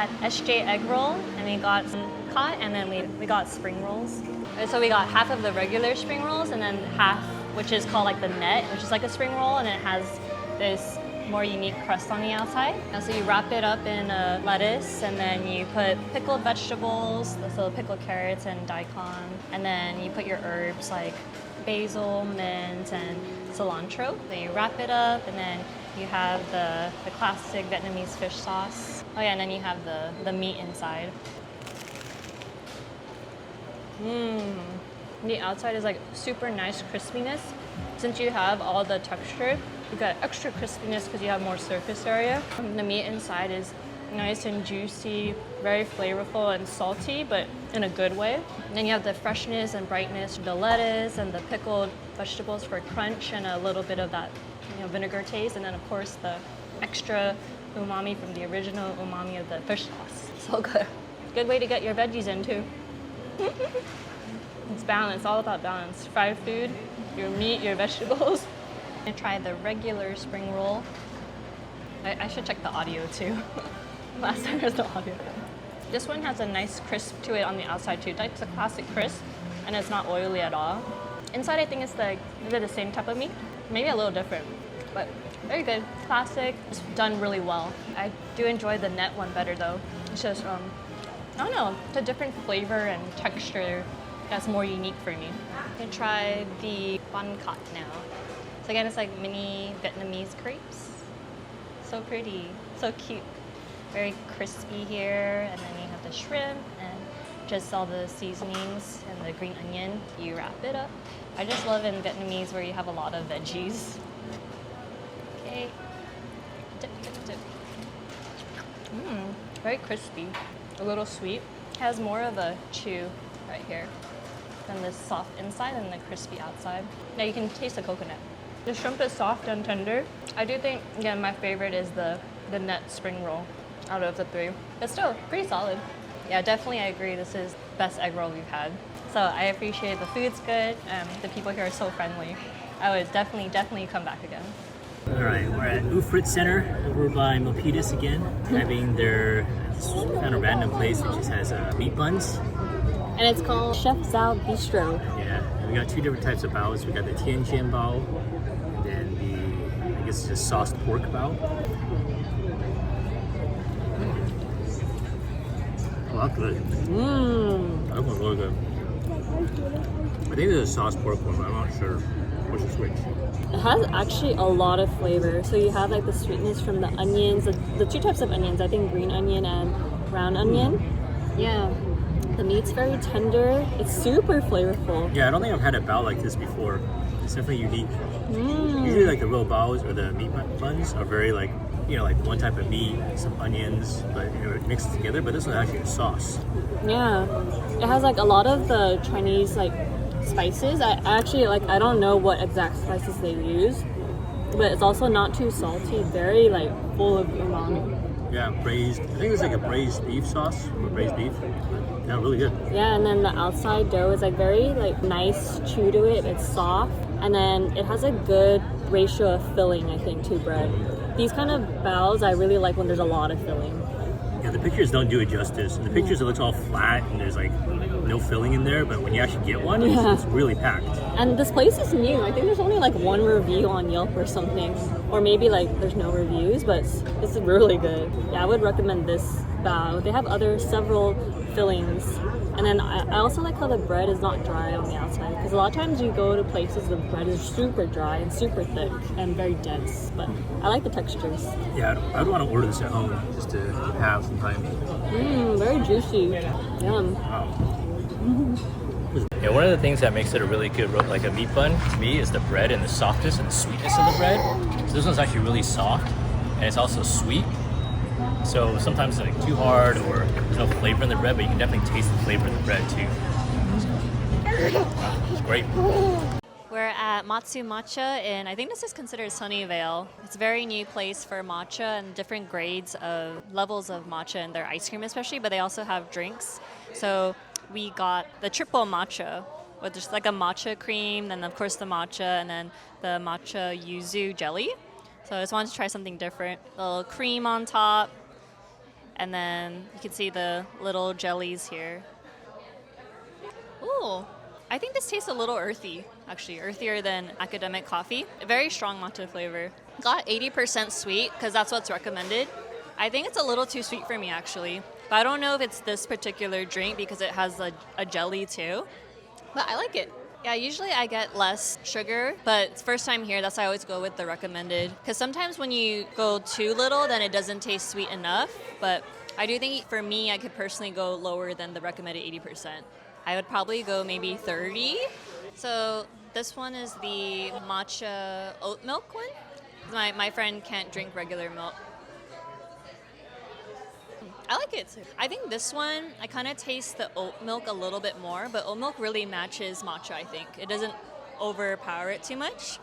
got SJ egg roll, and we got some cod, and then we got spring rolls. And so we got half of the regular spring rolls, and then half, which is called like the net, which is like a spring roll, and it has this more unique crust on the outside. And so you wrap it up in lettuce, and then you put pickled vegetables, so pickled carrots and daikon, and then you put your herbs like basil, mint, and cilantro. So you wrap it up, and then you have the classic Vietnamese fish sauce. Oh yeah, and then you have the meat inside. The outside is like super nice crispiness. Since you have all the texture, you got extra crispiness because you have more surface area. The meat inside is nice and juicy, very flavorful and salty, but in a good way. And then you have the freshness and brightness of the lettuce and the pickled vegetables for crunch and a little bit of that, vinegar taste. And then of course the extra umami from the original umami of the fish sauce. So good. Good way to get your veggies in too. It's balance, all about balance. Fried food, your meat, your vegetables. I tried the regular spring roll. I should check the audio too. Last time there's no audio. This one has a nice crisp to it on the outside too. It's a classic crisp, and it's not oily at all. Inside I think it's the same type of meat? Maybe a little different, but very good. Classic, it's done really well. I do enjoy the net one better though. It's just, I don't know, it's a different flavor and texture that's more unique for me. I'm gonna try the bun cat now. So again, it's like mini Vietnamese crepes. So pretty, so cute. Very crispy here, and then you have the shrimp and just all the seasonings and the green onion. You wrap it up. I just love in Vietnamese where you have a lot of veggies. Okay, dip, dip, dip. Very crispy, a little sweet. Has more of a chew right here than the soft inside and the crispy outside. Now you can taste the coconut. The shrimp is soft and tender. I do think, again, my favorite is the net spring roll out of the three. But still, pretty solid. Yeah, definitely I agree. This is the best egg roll we've had. So I appreciate the food's good. The people here are so friendly. I would definitely come back again. All right, we're at Ufrit Center over by Milpitas again, having their kind of random place which just has meat buns. And it's called Chef Zhao Bistro. Yeah, we got two different types of baos. We got the Tian Jian bao, and then the, I guess, just sauced pork bao. Oh, that's good. That one's really good. I think there's a sauced pork one, but I'm not sure which is which. It has actually a lot of flavor. So you have like the sweetness from the onions, the two types of onions, I think green onion and brown onion. Yeah. The meat's very tender. It's super flavorful. Yeah, I don't think I've had a bao like this before. It's definitely unique. Usually like the real baos or the meat buns are very like, like one type of meat, some onions, but mixed together. But this one's actually a sauce. Yeah. It has like a lot of the Chinese like spices. I actually I don't know what exact spices they use, but it's also not too salty, very like full of umami. Yeah, braised. I think it's like a braised beef sauce or braised beef. Yeah, really good. Yeah, and then the outside dough is like very like nice chew to it. It's soft, and then it has a good ratio of filling, I think, to bread. These kind of baos I really like when there's a lot of filling. Yeah, the pictures don't do it justice. In the pictures it looks all flat and there's like no filling in there, but when you actually get one, it's really packed. And this place is new. I think there's only like one review on Yelp or something, or maybe like there's no reviews, but it's really good. Yeah, I would recommend this bao. They have several fillings, and then I also like how the bread is not dry on the outside, because a lot of times you go to places the bread is super dry and super thick and very dense, but I like the textures. Yeah, I would want to order this at home just to have sometime. Very juicy. Yum. Wow. Yeah, one of the things that makes it a really good like a meat bun to me is the bread and the softness and the sweetness of the bread. So this one's actually really soft, and it's also sweet. So sometimes it's like too hard or there's no flavor in the bread, but you can definitely taste the flavor in the bread too. It's great. We're at Matsu Matcha, and I think this is considered Sunnyvale. It's a very new place for matcha and different grades of levels of matcha in their ice cream especially, but they also have drinks. So we got the triple matcha with just like a matcha cream, then of course the matcha, and then the matcha yuzu jelly. So I just wanted to try something different. A little cream on top. And then you can see the little jellies here. Ooh, I think this tastes a little earthy, actually, earthier than academic coffee. A very strong matcha flavor. Got 80% sweet because that's what's recommended. I think it's a little too sweet for me, actually. But I don't know if it's this particular drink because it has a jelly too. But I like it. Yeah, usually I get less sugar, but it's first time here, that's why I always go with the recommended. Because sometimes when you go too little, then it doesn't taste sweet enough. But I do think for me, I could personally go lower than the recommended 80%. I would probably go maybe 30. So this one is the matcha oat milk one. My friend can't drink regular milk. I like it too. I think this one, I kind of taste the oat milk a little bit more, but oat milk really matches matcha, I think. It doesn't overpower it too much.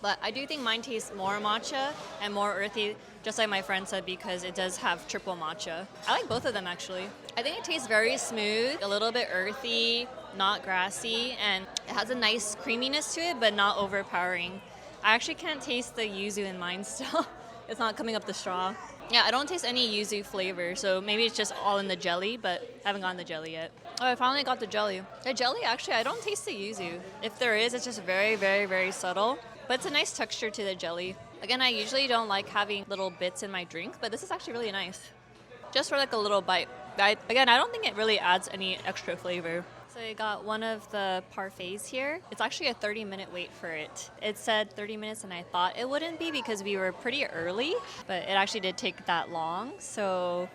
But I do think mine tastes more matcha and more earthy, just like my friend said, because it does have triple matcha. I like both of them, actually. I think it tastes very smooth, a little bit earthy, not grassy, and it has a nice creaminess to it, but not overpowering. I actually can't taste the yuzu in mine still. It's not coming up the straw. Yeah, I don't taste any yuzu flavor, so maybe it's just all in the jelly, but I haven't gotten the jelly yet. Oh, I finally got the jelly. The jelly, actually, I don't taste the yuzu. If there is, it's just very, very, very subtle. But it's a nice texture to the jelly. Again, I usually don't like having little bits in my drink, but this is actually really nice. Just for like a little bite. Again, I don't think it really adds any extra flavor. So I got one of the parfaits here. It's actually a 30-minute wait for it. It said 30 minutes and I thought it wouldn't be because we were pretty early, but it actually did take that long. So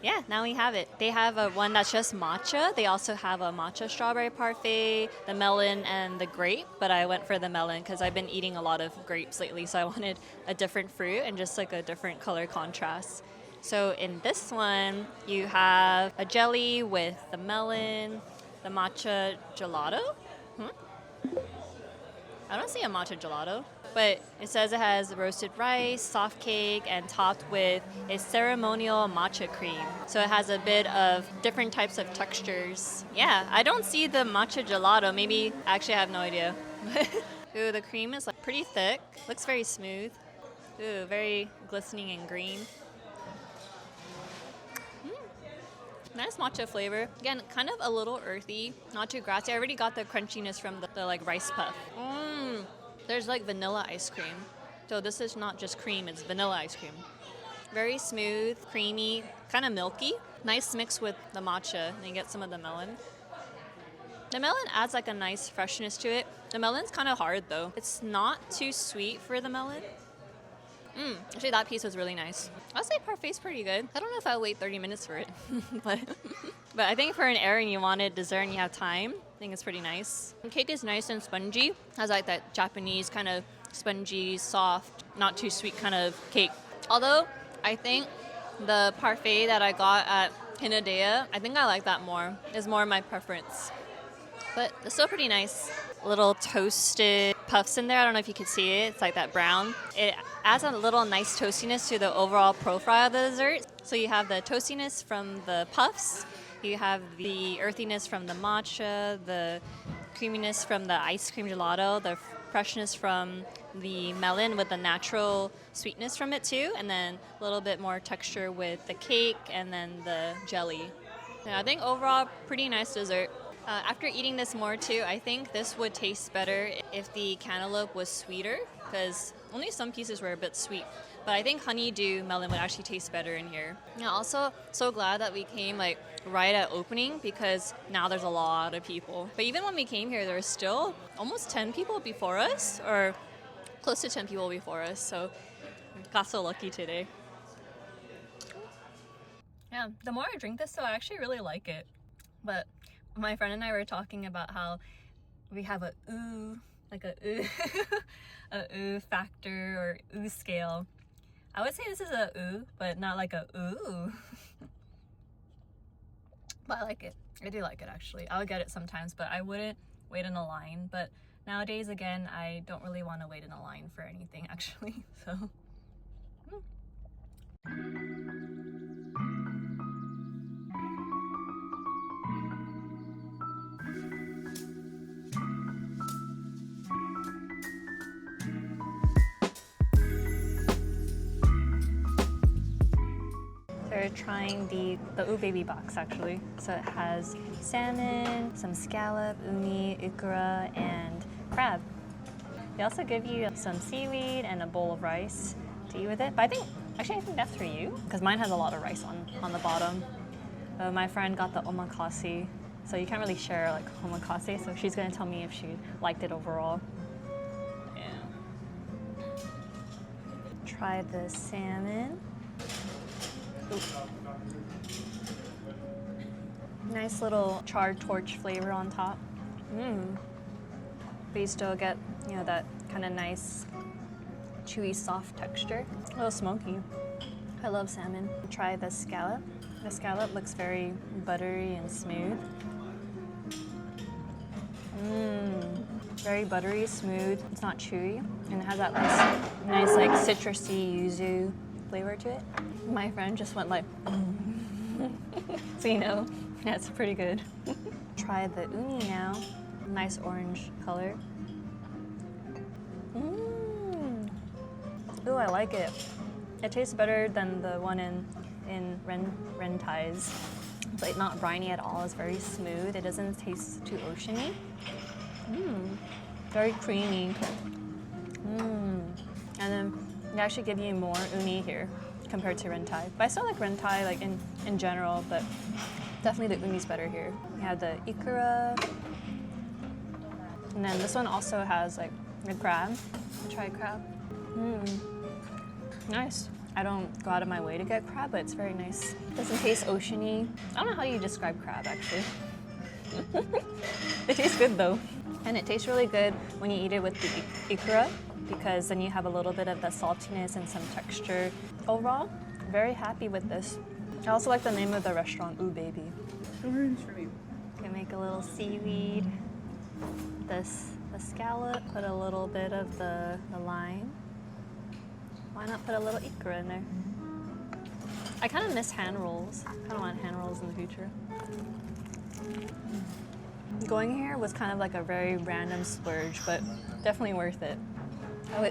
yeah, now we have it. They have one that's just matcha. They also have a matcha strawberry parfait, the melon, and the grape. But I went for the melon because I've been eating a lot of grapes lately, so I wanted a different fruit and just like a different color contrast. So in this one, you have a jelly with the melon, the matcha gelato. I don't see a matcha gelato, but it says it has roasted rice, soft cake, and topped with a ceremonial matcha cream. So it has a bit of different types of textures. Yeah, I don't see the matcha gelato. Maybe, actually I have no idea. Ooh, the cream is like pretty thick. Looks very smooth. Ooh, very glistening and green. Nice matcha flavor. Again, kind of a little earthy, not too grassy. I already got the crunchiness from the like rice puff. There's like vanilla ice cream. So this is not just cream, it's vanilla ice cream. Very smooth, creamy, kind of milky. Nice mix with the matcha, and you get some of the melon. The melon adds like a nice freshness to it. The melon's kind of hard though. It's not too sweet for the melon. Actually, that piece was really nice. I'd say parfait's pretty good. I don't know if I'll wait 30 minutes for it, but I think for an errand you wanted dessert and you have time, I think it's pretty nice. The cake is nice and spongy. Has like that Japanese kind of spongy, soft, not too sweet kind of cake. Although I think the parfait that I got at Hinadea, I think I like that more. It's more my preference. But it's still pretty nice. Little toasted puffs in there. I don't know if you can see it. It's like that brown. It adds a little nice toastiness to the overall profile of the dessert. So you have the toastiness from the puffs. You have the earthiness from the matcha, the creaminess from the ice cream gelato, the freshness from the melon with the natural sweetness from it too, and then a little bit more texture with the cake and then the jelly. Yeah, I think overall, pretty nice dessert. After eating this more too, I think this would taste better if the cantaloupe was sweeter, because only some pieces were a bit sweet. But I think honeydew melon would actually taste better in here. Yeah, also so glad that we came like right at opening, because now there's a lot of people. But even when we came here, there were still almost 10 people before us, or close to 10 people before us. So we got so lucky today. Yeah, the more I drink this though, I actually really like it. But my friend and I were talking about how we have a ooh, like a ooh, a ooh factor or ooh scale. I would say this is a ooh, but not like a ooh. But I like it. I do like it actually. I would get it sometimes, but I wouldn't wait in a line. But nowadays, again, I don't really want to wait in a line for anything actually, so. we're trying the baby box actually. So it has salmon, some scallop, uni, ikura, and crab. They also give you some seaweed and a bowl of rice to eat with it. But I think that's for you, because mine has a lot of rice on the bottom. My friend got the omakase, so you can't really share like omakase, so she's gonna tell me if she liked it overall. Yeah. Try the salmon. Ooh. Nice little charred torch flavor on top. But you still get, you know, that kind of nice, chewy, soft texture. A little smoky. I love salmon. Try the scallop. The scallop looks very buttery and smooth. Very buttery, smooth. It's not chewy, and it has that nice like citrusy yuzu flavor to it. My friend just went like, so you know, yeah, it's pretty good. Try the uni now. Nice orange color. Ooh, I like it. It tastes better than the one in Rentai's. It's like not briny at all. It's very smooth. It doesn't taste too oceany. Very creamy. And then they actually give you more uni here compared to Rentai. But I still like Rentai like in general, but definitely the uni's better here. We have the ikura. And then this one also has like the crab. Try crab. Nice. I don't go out of my way to get crab, but it's very nice. Doesn't taste oceany. I don't know how you describe crab actually. It tastes good though. And it tastes really good when you eat it with the ikura, because then you have a little bit of the saltiness and some texture. Overall, very happy with this. I also like the name of the restaurant, Ooh Baby. Orange for me. Can make a little seaweed. The scallop, put a little bit of the lime. Why not put a little ikura in there? I kind of miss hand rolls. I kind of want hand rolls in the future. Going here was kind of like a very random splurge, but definitely worth it.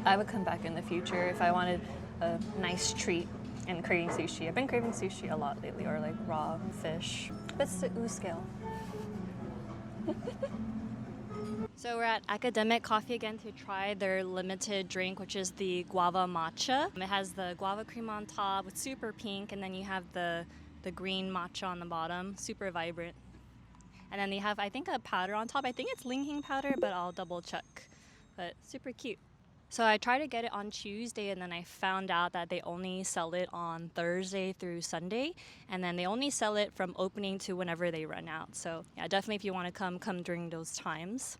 I would come back in the future if I wanted a nice treat and craving sushi. I've been craving sushi a lot lately, or like raw fish. But it's the ooh scale. So we're at Academic Coffee again to try their limited drink, which is the guava matcha. It has the guava cream on top, it's super pink, and then you have the green matcha on the bottom, super vibrant. And then they have, I think, a powder on top. I think it's linghing powder, but I'll double check. But super cute. So I tried to get it on Tuesday, and then I found out that they only sell it on Thursday through Sunday, and then they only sell it from opening to whenever they run out. So yeah, definitely if you want to come during those times.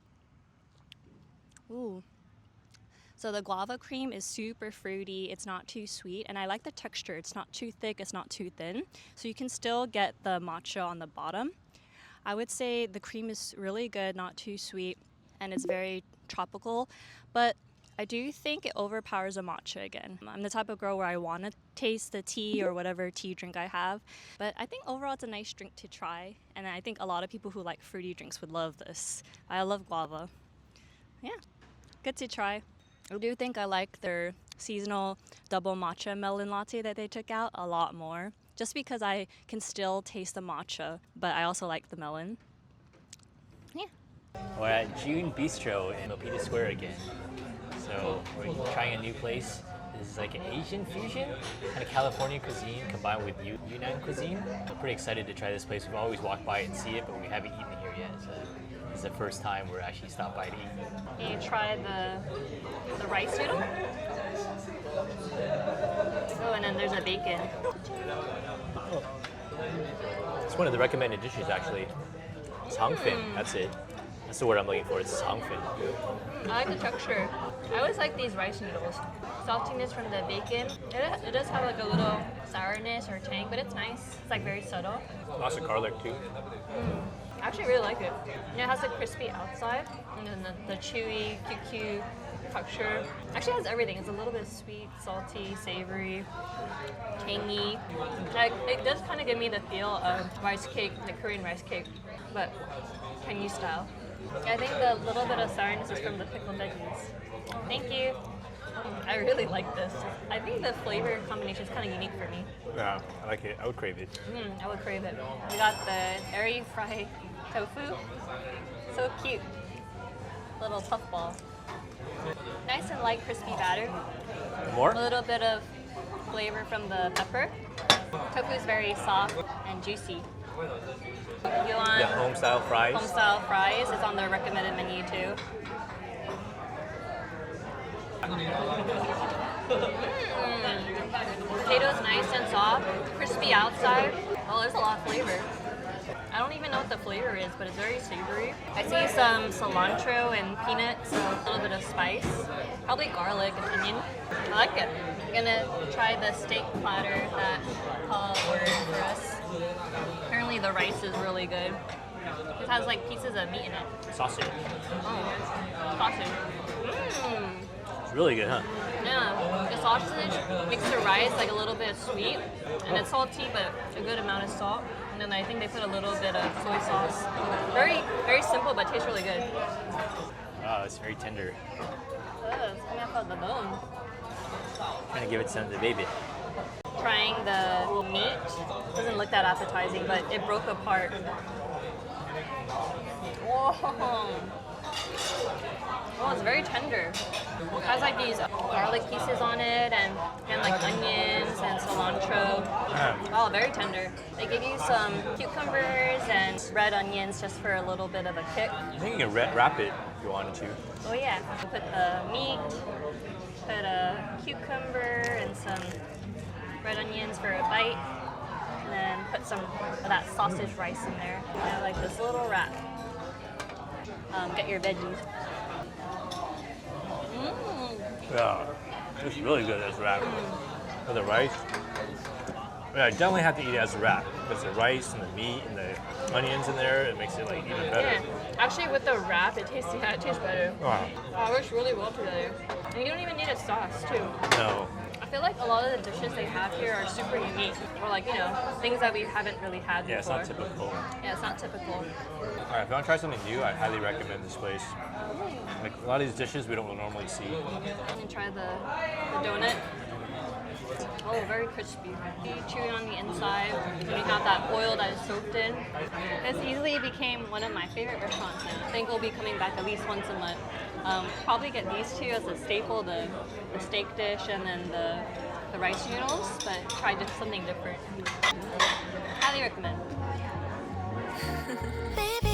Ooh. So the guava cream is super fruity, it's not too sweet, and I like the texture. It's not too thick, it's not too thin. So you can still get the matcha on the bottom. I would say the cream is really good, not too sweet, and it's very tropical, but I do think it overpowers a matcha again. I'm the type of girl where I want to taste the tea or whatever tea drink I have, but I think overall it's a nice drink to try, and I think a lot of people who like fruity drinks would love this. I love guava. Yeah, good to try. I do think I like their seasonal double matcha melon latte that they took out a lot more, just because I can still taste the matcha, but I also like the melon. Yeah. We're at Jun Bistro in Milpitas Square again. So we're trying a new place. This is like an Asian fusion, kind of California cuisine combined with Yunnan cuisine. I'm pretty excited to try this place. We've always walked by and see it, but we haven't eaten here yet. So this is the first time we're actually stopped by to eat. Can you try the rice noodle? Oh, and then there's a bacon. Oh. It's one of the recommended dishes actually. Sangfin, that's it. That's the word I'm looking for, it's sangfin. I like the texture. I always like these rice noodles. Saltiness from the bacon. It does have like a little sourness or tang, but it's nice. It's like very subtle. Lots of garlic too. I actually really like it. And it has a crispy outside, and then the chewy, QQ texture. Actually has everything. It's a little bit sweet, salty, savory, tangy. Like, it does kind of give me the feel of rice cake, the Korean rice cake, but Chinese style. I think the little bit of sourness is from the pickled veggies. Thank you. I really like this. I think the flavor combination is kind of unique for me. Yeah, I like it. I would crave it. I would crave it. We got the airy fried tofu. So cute. Little puff ball. Nice and light, crispy batter. More? A little bit of flavor from the pepper. Tofu is very soft and juicy. You want The home style fries. home style fries? It's on the recommended menu too. Potatoes nice and soft, crispy outside. Oh, there's a lot of flavor. I don't even know what the flavor is, but it's very savory. I see some cilantro and peanuts, a little bit of spice, probably garlic and onion. I like it. I'm gonna try the steak platter that Paul ordered for us. Apparently the rice is really good. It has like pieces of meat in it. Sausage. Oh, sausage. It's really good, huh? Yeah, the sausage makes the rice like a little bit sweet, and it's salty, but a good amount of salt. And then I think they put a little bit of soy sauce. Very, very simple, but tastes really good. Wow, it's very tender. It's coming off of the bone. Trying to give it some to the baby. Trying the meat doesn't look that appetizing, but it broke apart. Whoa. Oh, it's very tender. It has like these garlic pieces on it and like onions and cilantro. Oh, very tender. They give you some cucumbers and red onions just for a little bit of a kick. I think you can wrap it if you wanted to. Oh yeah, put the meat, put a cucumber and some red onions for a bite, and then put some of that sausage rice in there. I like this little wrap. Get your veggies. Yeah, it's really good as wrap. With the rice. Yeah, I definitely have to eat it as a wrap. Because the rice and the meat and the onions in there, it makes it like even better. Yeah, actually with the wrap, it tastes better. Wow. Oh, it works really well together. And you don't even need a sauce too. No. I feel like a lot of the dishes they have here are super unique, or like, you know, things that we haven't really had Yeah, it's before. not typical. Yeah, it's not typical. Alright, if you want to try something new, I highly recommend this place. Like a lot of these dishes we don't normally see. And try the donut. Oh, very crispy. Chewy on the inside. And you have that oil that is soaked in. This easily became one of my favorite restaurants now. I think we'll be coming back at least once a month. Probably get these two as a staple, the steak dish and then the rice noodles, but try just something different. Highly recommend. Baby